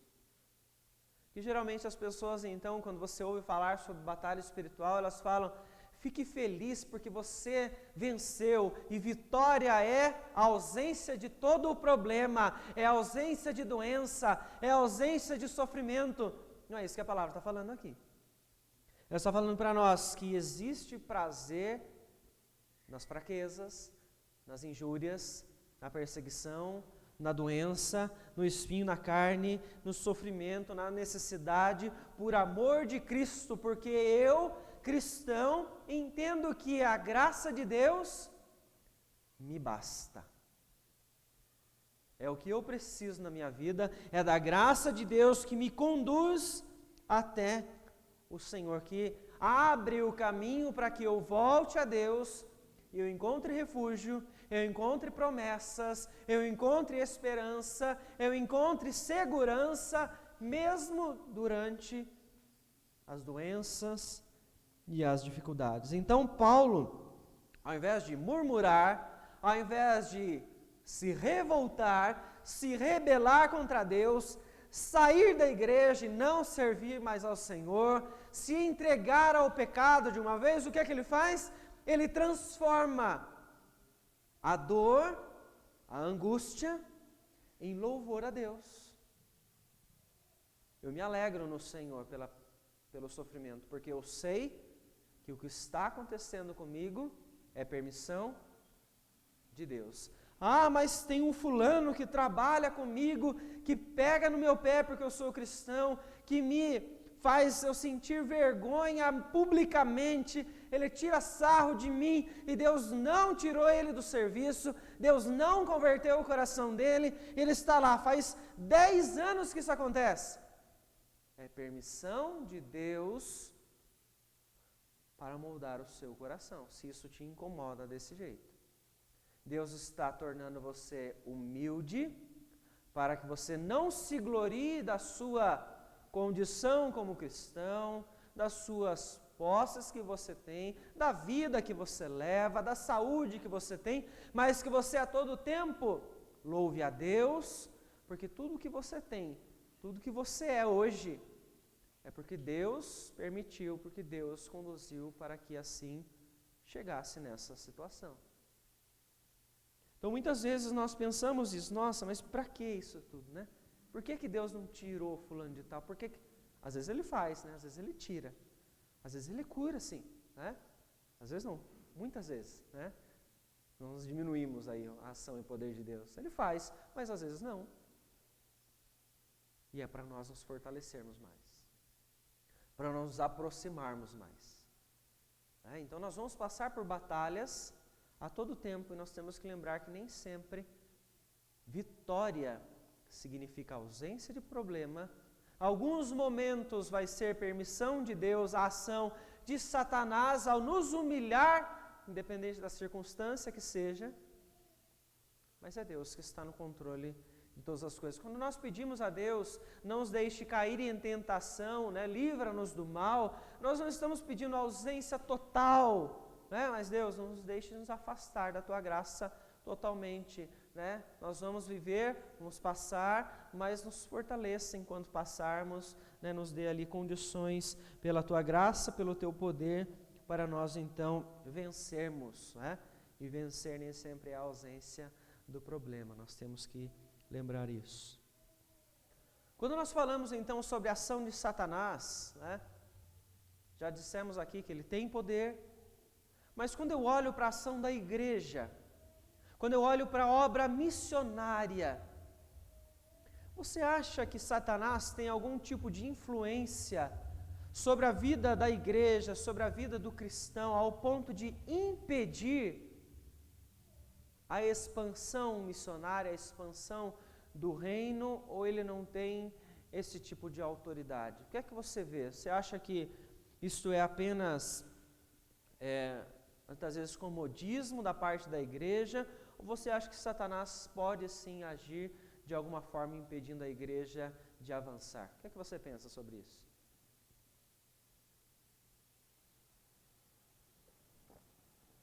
E geralmente as pessoas, então, quando você ouve falar sobre batalha espiritual, elas falam, fique feliz porque você venceu, e vitória é a ausência de todo o problema, é a ausência de doença, é a ausência de sofrimento. Não é isso que a palavra está falando aqui. Ela está falando para nós que existe prazer nas fraquezas, nas injúrias, na perseguição, na doença, no espinho na carne, no sofrimento, na necessidade, por amor de Cristo, porque eu, cristão, entendo que a graça de Deus me basta. É o que eu preciso na minha vida, é da graça de Deus que me conduz até o Senhor, que abre o caminho para que eu volte a Deus e eu encontre refúgio, eu encontre promessas, eu encontre esperança, eu encontre segurança, mesmo durante as doenças e as dificuldades. Então Paulo, ao invés de murmurar, ao invés de se revoltar, se rebelar contra Deus, sair da igreja e não servir mais ao Senhor, se entregar ao pecado de uma vez, o que é que ele faz? Ele transforma a dor, a angústia, em louvor a Deus. Eu me alegro no Senhor pelo sofrimento, porque eu sei que o que está acontecendo comigo é permissão de Deus. Ah, mas tem um fulano que trabalha comigo, que pega no meu pé porque eu sou cristão, que me faz eu sentir vergonha publicamente, ele tira sarro de mim, e Deus não tirou ele do serviço, Deus não converteu o coração dele, ele está lá, faz 10 anos que isso acontece. É permissão de Deus para moldar o seu coração, se isso te incomoda desse jeito. Deus está tornando você humilde, para que você não se glorie da sua condição como cristão, das suas posses que você tem, da vida que você leva, da saúde que você tem, mas que você a todo tempo louve a Deus, porque tudo que você tem, tudo que você é hoje, é porque Deus permitiu, porque Deus conduziu para que assim chegasse nessa situação. Então muitas vezes nós pensamos isso, nossa, mas para que isso tudo, né? Por que Deus não tirou fulano de tal? Às vezes Ele faz, né? Às vezes Ele tira. Às vezes Ele cura, sim, né? Às vezes não, muitas vezes, né? Nós diminuímos aí a ação e poder de Deus. Ele faz, mas às vezes não. E é para nós nos fortalecermos mais, para nos aproximarmos mais. Então nós vamos passar por batalhas a todo tempo e nós temos que lembrar que nem sempre vitória significa ausência de problema. Alguns momentos vai ser permissão de Deus, a ação de Satanás ao nos humilhar, independente da circunstância que seja, mas é Deus que está no controle de todas as coisas. Quando nós pedimos a Deus, não nos deixe cair em tentação, livra-nos do mal, nós não estamos pedindo ausência total, mas Deus, não nos deixe nos afastar da Tua graça totalmente. Nós vamos viver, vamos passar, mas nos fortaleça enquanto passarmos, nos dê ali condições pela Tua graça, pelo Teu poder, para nós então vencermos, e vencer nem sempre é a ausência do problema, nós temos que lembrar isso. Quando nós falamos então sobre a ação de Satanás, já dissemos aqui que ele tem poder, mas quando eu olho para a ação da igreja, quando eu olho para a obra missionária, você acha que Satanás tem algum tipo de influência sobre a vida da igreja, sobre a vida do cristão, ao ponto de impedir a expansão missionária, a expansão do reino, ou ele não tem esse tipo de autoridade? O que é que você vê? Você acha que isto é apenas, muitas vezes, comodismo da parte da igreja, ou você acha que Satanás pode sim agir de alguma forma impedindo a igreja de avançar? O que é que você pensa sobre isso?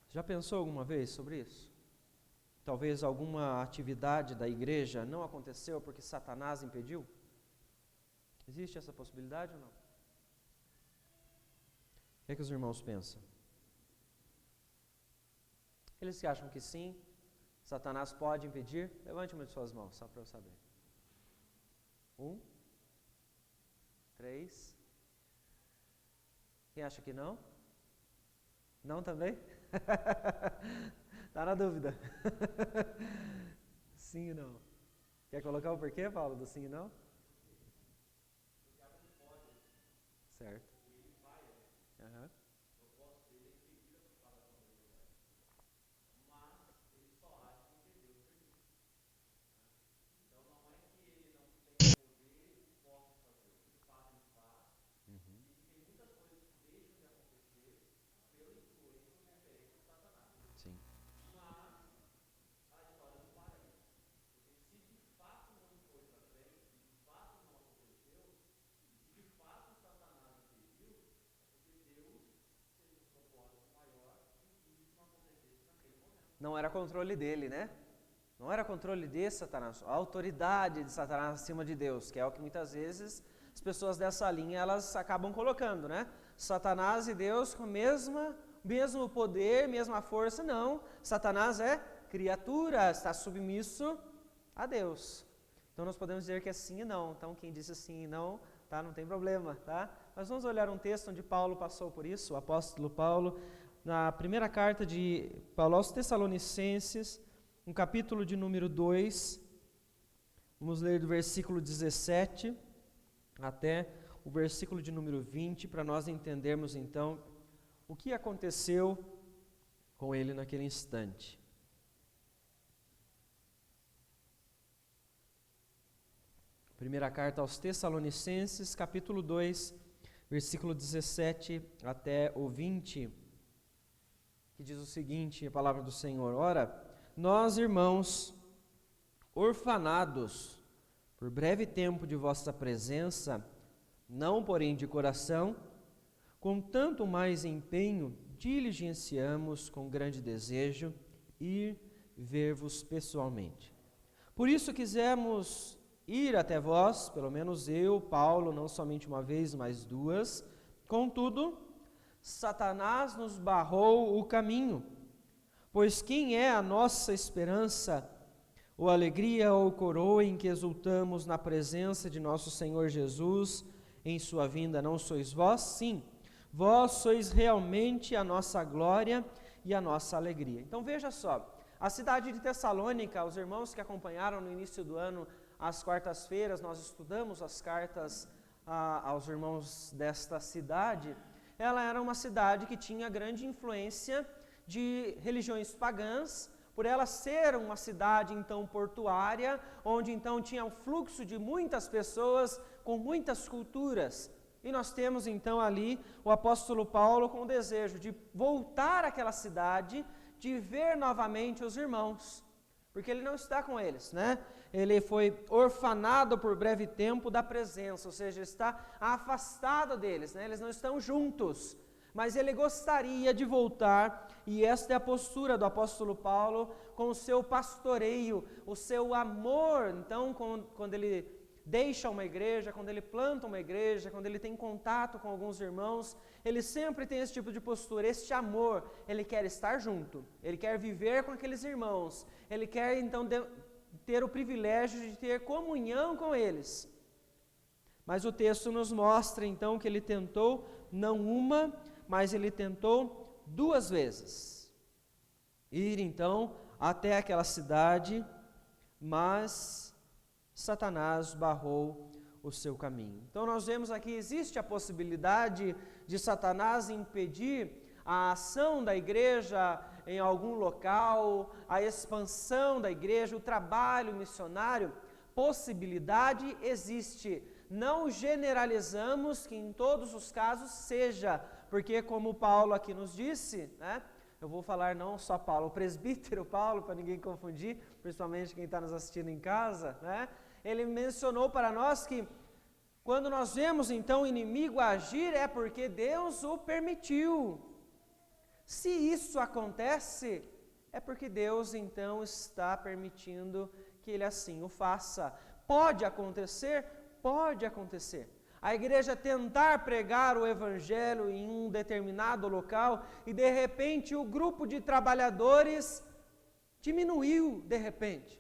Já pensou alguma vez sobre isso? Talvez alguma atividade da igreja não aconteceu porque Satanás impediu? Existe essa possibilidade ou não? O que é que os irmãos pensam? Eles que acham que sim, Satanás pode impedir? Levante uma de suas mãos, só para eu saber. 1, 3. Quem acha que não? Não também? Está na dúvida. Sim e não. Quer colocar o porquê, Paulo, do sim e não? Certo. Uhum. Sim. Não era controle dele, Não era controle de Satanás, a autoridade de Satanás acima de Deus, que é o que muitas vezes as pessoas dessa linha elas acabam colocando, Satanás e Deus com mesmo poder, mesma força. Não, Satanás é criatura, está submisso a Deus. Então nós podemos dizer que é sim e não. Então quem disse sim e não, não tem problema, Mas vamos olhar um texto onde Paulo passou por isso, o apóstolo Paulo, na primeira carta de Paulo aos Tessalonicenses, no capítulo de número 2, vamos ler do versículo 17 até o versículo de número 20, para nós entendermos então o que aconteceu com ele naquele instante. Primeira carta aos Tessalonicenses, capítulo 2, versículo 17 até o 20, que diz o seguinte, a palavra do Senhor: Ora, nós, irmãos, orfanados por breve tempo de vossa presença, não porém de coração, com tanto mais empenho, diligenciamos com grande desejo ir ver-vos pessoalmente. Por isso quisemos ir até vós, pelo menos eu, Paulo, não somente uma vez, mas duas. Contudo, Satanás nos barrou o caminho, pois quem é a nossa esperança, ou alegria ou coroa em que exultamos na presença de nosso Senhor Jesus, em sua vinda, não sois vós? Sim, vós sois realmente a nossa glória e a nossa alegria. Então veja só, A cidade de Tessalônica, os irmãos que acompanharam no início do ano, às quartas-feiras, nós estudamos as cartas aos irmãos desta cidade. Ela era uma cidade que tinha grande influência de religiões pagãs, por ela ser uma cidade então portuária, onde então tinha um fluxo de muitas pessoas com muitas culturas. E nós temos então ali o apóstolo Paulo com o desejo de voltar àquela cidade, de ver novamente os irmãos, porque ele não está com eles, né? Ele foi orfanado por breve tempo da presença, ou seja, está afastado deles, né? Eles não estão juntos, mas ele gostaria de voltar, e esta é a postura do apóstolo Paulo com o seu pastoreio, o seu amor. Então, quando ele deixa uma igreja, quando ele planta uma igreja, quando ele tem contato com alguns irmãos, ele sempre tem esse tipo de postura, este amor. Ele quer estar junto, ele quer viver com aqueles irmãos, ele quer então ter o privilégio de ter comunhão com eles. Mas o texto nos mostra então que ele tentou não uma, mas ele tentou 2 vezes ir então até aquela cidade, mas Satanás barrou o seu caminho. Então nós vemos aqui, existe a possibilidade de Satanás impedir a ação da igreja em algum local, a expansão da igreja, o trabalho missionário. Possibilidade existe. Não generalizamos que em todos os casos seja, porque como Paulo aqui nos disse, né? Eu vou falar não só Paulo, o presbítero Paulo, para ninguém confundir, principalmente quem está nos assistindo em casa, né? Ele mencionou para nós que quando nós vemos então o inimigo agir é porque Deus o permitiu. Se isso acontece, é porque Deus então está permitindo que ele assim o faça. Pode acontecer? Pode acontecer. A igreja tentar pregar o evangelho em um determinado local e de repente o grupo de trabalhadores diminuiu de repente.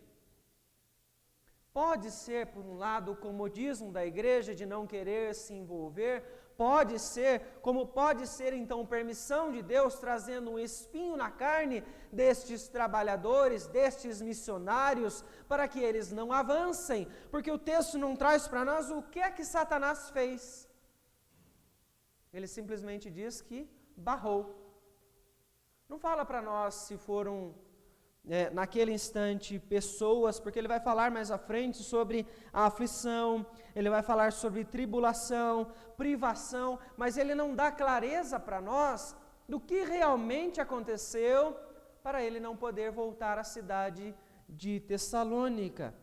Pode ser, por um lado, o comodismo da igreja de não querer se envolver, pode ser, como pode ser então permissão de Deus trazendo um espinho na carne destes trabalhadores, destes missionários, para que eles não avancem, porque o texto não traz para nós o que é que Satanás fez. Ele simplesmente diz que barrou. Não fala para nós se foram naquele instante pessoas, porque ele vai falar mais à frente sobre a aflição, ele vai falar sobre tribulação, privação, mas ele não dá clareza para nós do que realmente aconteceu para ele não poder voltar à cidade de Tessalônica.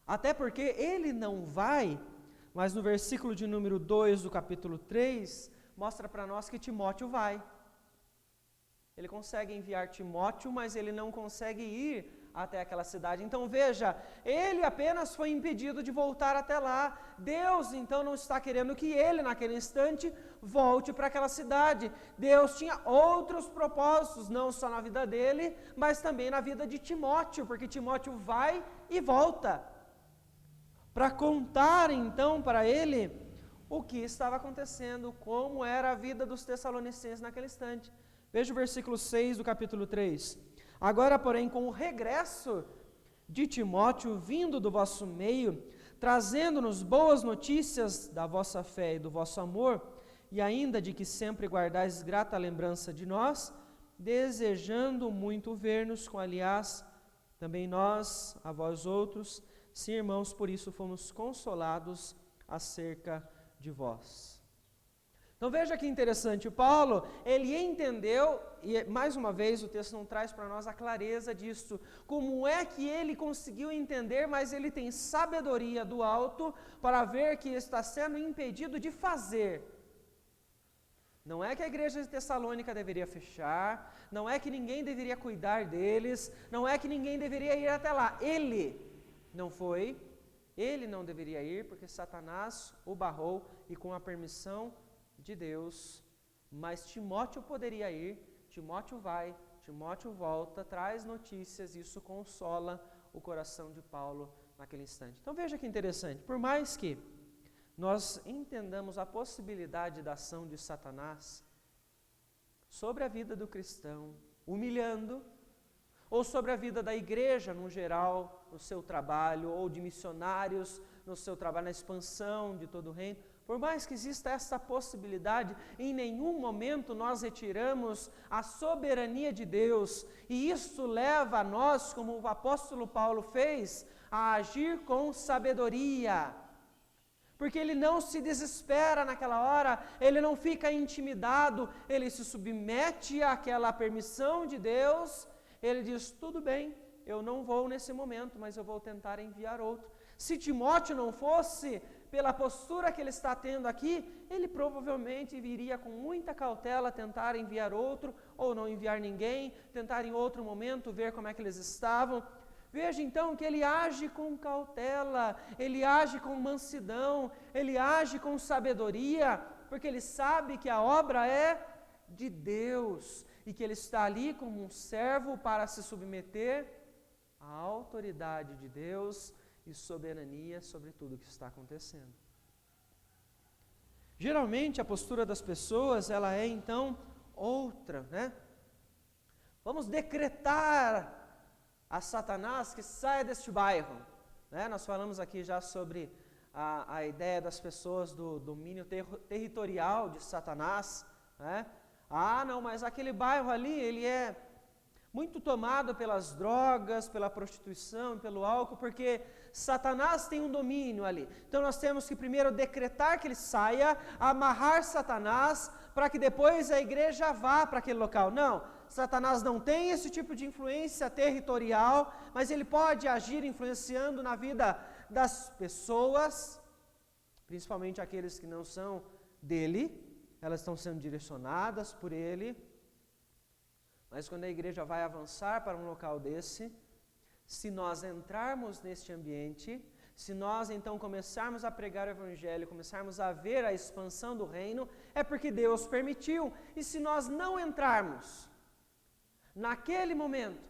Até porque ele não vai, mas no versículo de número 2 do capítulo 3, mostra para nós que Timóteo vai. Ele consegue enviar Timóteo, mas ele não consegue ir até aquela cidade. Então veja, ele apenas foi impedido de voltar até lá. Deus então não está querendo que ele naquele instante volte para aquela cidade. Deus tinha outros propósitos, não só na vida dele, mas também na vida de Timóteo, porque Timóteo vai e volta para contar então para ele o que estava acontecendo, como era a vida dos tessalonicenses naquele instante. Veja o versículo 6 do capítulo 3. Agora, porém, com o regresso de Timóteo, vindo do vosso meio, trazendo-nos boas notícias da vossa fé e do vosso amor, e ainda de que sempre guardais grata lembrança de nós, desejando muito ver-nos, com aliás, também nós, a vós outros, sim, irmãos, por isso fomos consolados acerca de vós. Então veja que interessante, Paulo, ele entendeu, e mais uma vez o texto não traz para nós a clareza disso, como é que ele conseguiu entender, mas ele tem sabedoria do alto para ver que está sendo impedido de fazer. Não é que a igreja de Tessalônica deveria fechar, não é que ninguém deveria cuidar deles, não é que ninguém deveria ir até lá, ele não foi, ele não deveria ir, porque Satanás o barrou e com a permissão de Deus, mas Timóteo poderia ir, Timóteo vai, Timóteo volta, traz notícias, isso consola o coração de Paulo naquele instante. Então veja que interessante, por mais que nós entendamos a possibilidade da ação de Satanás sobre a vida do cristão, humilhando, ou sobre a vida da igreja no geral, no seu trabalho, ou de missionários no seu trabalho, na expansão de todo o reino. Por mais que exista essa possibilidade, em nenhum momento nós retiramos a soberania de Deus, e isso leva a nós, como o apóstolo Paulo fez, a agir com sabedoria, porque ele não se desespera naquela hora, ele não fica intimidado, ele se submete àquela permissão de Deus, ele diz, tudo bem, eu não vou nesse momento, mas eu vou tentar enviar outro. Se Timóteo não fosse, pela postura que ele está tendo aqui, ele provavelmente viria com muita cautela tentar enviar outro, ou não enviar ninguém, tentar em outro momento ver como é que eles estavam. Veja então que ele age com cautela, ele age com mansidão, ele age com sabedoria, porque ele sabe que a obra é de Deus, e que ele está ali como um servo para se submeter à autoridade de Deus e soberania sobre tudo o que está acontecendo. Geralmente a postura das pessoas, ela é então outra, né? Vamos decretar a Satanás que saia deste bairro, né? Nós falamos aqui já sobre a ideia das pessoas do domínio territorial de Satanás, né? Ah, não, mas aquele bairro ali, ele é muito tomado pelas drogas, pela prostituição, pelo álcool, porque Satanás tem um domínio ali. Então nós temos que primeiro decretar que ele saia, amarrar Satanás, para que depois a igreja vá para aquele local. Não, Satanás não tem esse tipo de influência territorial, mas ele pode agir influenciando na vida das pessoas, principalmente aqueles que não são dele, elas estão sendo direcionadas por ele. Mas quando a igreja vai avançar para um local desse, se nós entrarmos neste ambiente, se nós então começarmos a pregar o evangelho, começarmos a ver a expansão do reino, é porque Deus permitiu. E se nós não entrarmos naquele momento,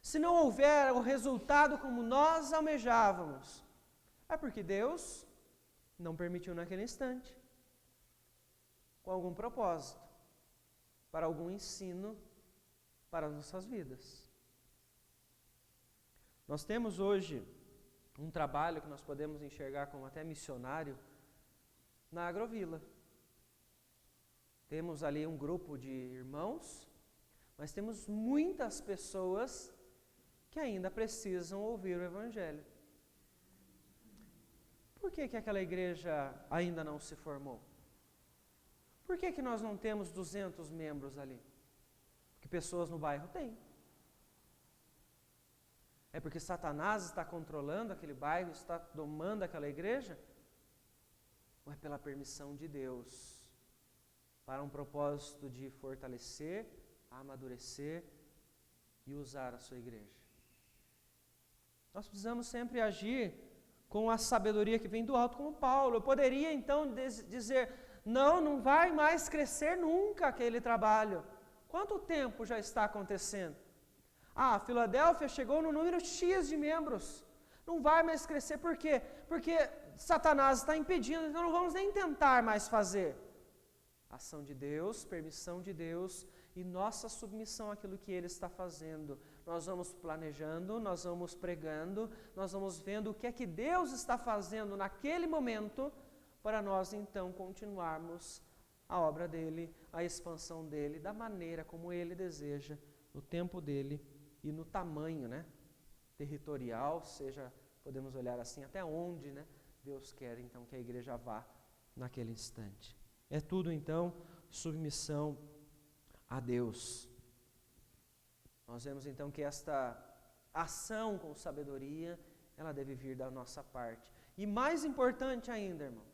se não houver o resultado como nós almejávamos, é porque Deus não permitiu naquele instante, com algum propósito, para algum ensino para as nossas vidas. Nós temos hoje um trabalho que nós podemos enxergar como até missionário na Agrovila. Temos ali um grupo de irmãos, mas temos muitas pessoas que ainda precisam ouvir o evangelho. Por que aquela igreja ainda não se formou? Por que nós não temos 200 membros ali? Que pessoas no bairro têm. É porque Satanás está controlando aquele bairro, está domando aquela igreja? Ou é pela permissão de Deus, para um propósito de fortalecer, amadurecer e usar a sua igreja? Nós precisamos sempre agir com a sabedoria que vem do alto, como Paulo. Eu poderia então dizer, não vai mais crescer nunca aquele trabalho. Quanto tempo já está acontecendo? A Filadélfia chegou no número X de membros. Não vai mais crescer, por quê? Porque Satanás está impedindo, então não vamos nem tentar mais fazer. Ação de Deus, permissão de Deus e nossa submissão àquilo que Ele está fazendo. Nós vamos planejando, nós vamos pregando, nós vamos vendo o que é que Deus está fazendo naquele momento, para nós então continuarmos a obra dEle, a expansão dEle, da maneira como Ele deseja, no tempo dEle e no tamanho, né, territorial, seja, podemos olhar assim, até onde, né, Deus quer então que a igreja vá naquele instante. É tudo então submissão a Deus. Nós vemos então que esta ação com sabedoria, ela deve vir da nossa parte. E mais importante ainda, irmãos,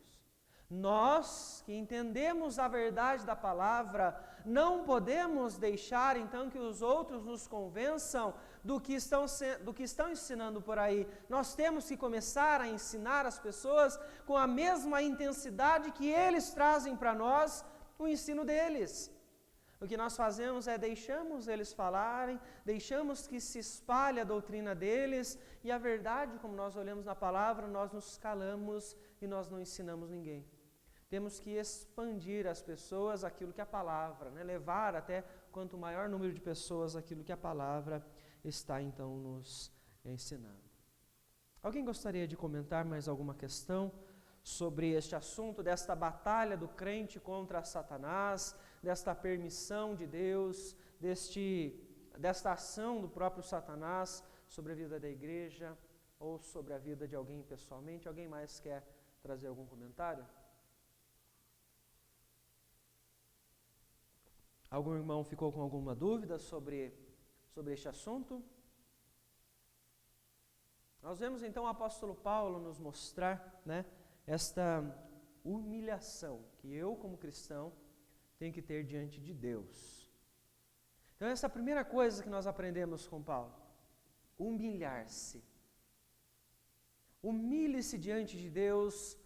nós que entendemos a verdade da palavra, não podemos deixar então que os outros nos convençam do que estão ensinando por aí. Nós temos que começar a ensinar as pessoas com a mesma intensidade que eles trazem para nós o ensino deles. O que nós fazemos é deixamos eles falarem, deixamos que se espalhe a doutrina deles, e a verdade, como nós olhamos na palavra, nós nos calamos e nós não ensinamos ninguém. Temos que expandir as pessoas aquilo que a palavra, né? Levar até quanto maior número de pessoas aquilo que a palavra está então nos ensinando. Alguém gostaria de comentar mais alguma questão sobre este assunto, desta batalha do crente contra Satanás, desta permissão de Deus, desta ação do próprio Satanás sobre a vida da igreja ou sobre a vida de alguém pessoalmente? Alguém mais quer trazer algum comentário? Algum irmão ficou com alguma dúvida sobre este assunto? Nós vemos então o apóstolo Paulo nos mostrar, esta humilhação que eu, como cristão, tenho que ter diante de Deus. Então essa é a primeira coisa que nós aprendemos com Paulo: humilhar-se. Humilhe-se diante de Deus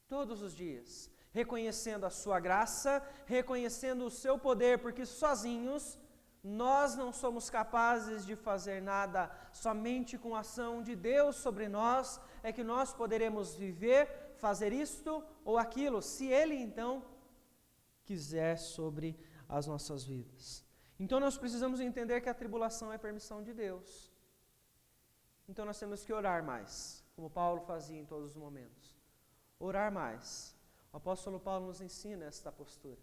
todos os dias, reconhecendo a sua graça, reconhecendo o seu poder, porque sozinhos nós não somos capazes de fazer nada, somente com a ação de Deus sobre nós é que nós poderemos viver, fazer isto ou aquilo, se Ele então quiser sobre as nossas vidas. Então nós precisamos entender que a tribulação é permissão de Deus. Então nós temos que orar mais, como Paulo fazia em todos os momentos. Orar mais. O apóstolo Paulo nos ensina esta postura.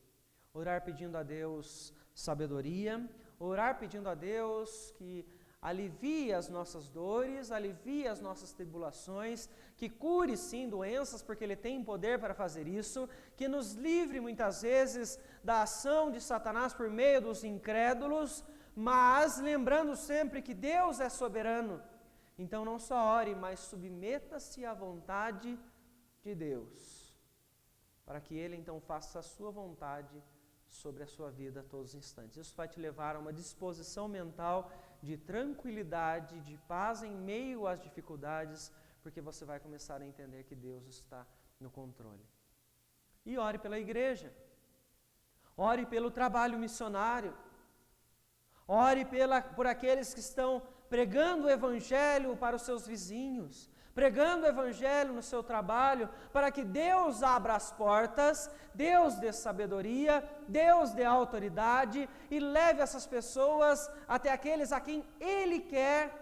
Orar pedindo a Deus sabedoria, orar pedindo a Deus que alivie as nossas dores, alivie as nossas tribulações, que cure sim doenças, porque Ele tem poder para fazer isso, que nos livre muitas vezes da ação de Satanás por meio dos incrédulos, mas lembrando sempre que Deus é soberano. Então não só ore, mas submeta-se à vontade de Deus, para que Ele então faça a sua vontade sobre a sua vida a todos os instantes. Isso vai te levar a uma disposição mental de tranquilidade, de paz em meio às dificuldades, porque você vai começar a entender que Deus está no controle. E ore pela igreja, ore pelo trabalho missionário, ore por aqueles que estão pregando o Evangelho para os seus vizinhos, pregando o Evangelho no seu trabalho, para que Deus abra as portas, Deus dê sabedoria, Deus dê autoridade e leve essas pessoas até aqueles a quem Ele quer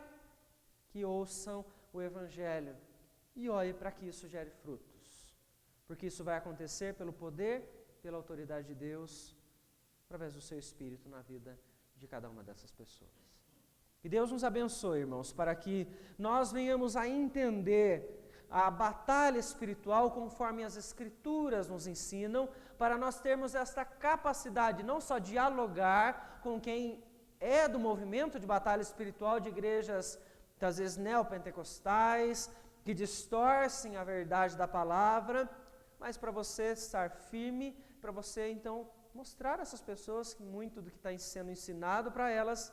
que ouçam o Evangelho. E ore para que isso gere frutos, porque isso vai acontecer pelo poder, pela autoridade de Deus, através do seu Espírito na vida de cada uma dessas pessoas. Que Deus nos abençoe, irmãos, para que nós venhamos a entender a batalha espiritual conforme as Escrituras nos ensinam, para nós termos esta capacidade não só de dialogar com quem é do movimento de batalha espiritual de igrejas, às vezes neopentecostais, que distorcem a verdade da palavra, mas para você estar firme, para você então mostrar a essas pessoas que muito do que está sendo ensinado para elas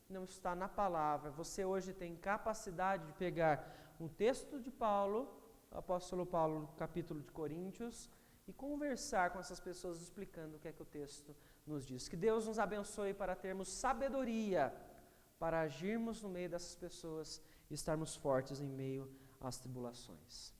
não está na palavra. Você hoje tem capacidade de pegar um texto de Paulo, o apóstolo Paulo, no capítulo de Coríntios, e conversar com essas pessoas explicando o que é que o texto nos diz. Que Deus nos abençoe para termos sabedoria, para agirmos no meio dessas pessoas e estarmos fortes em meio às tribulações.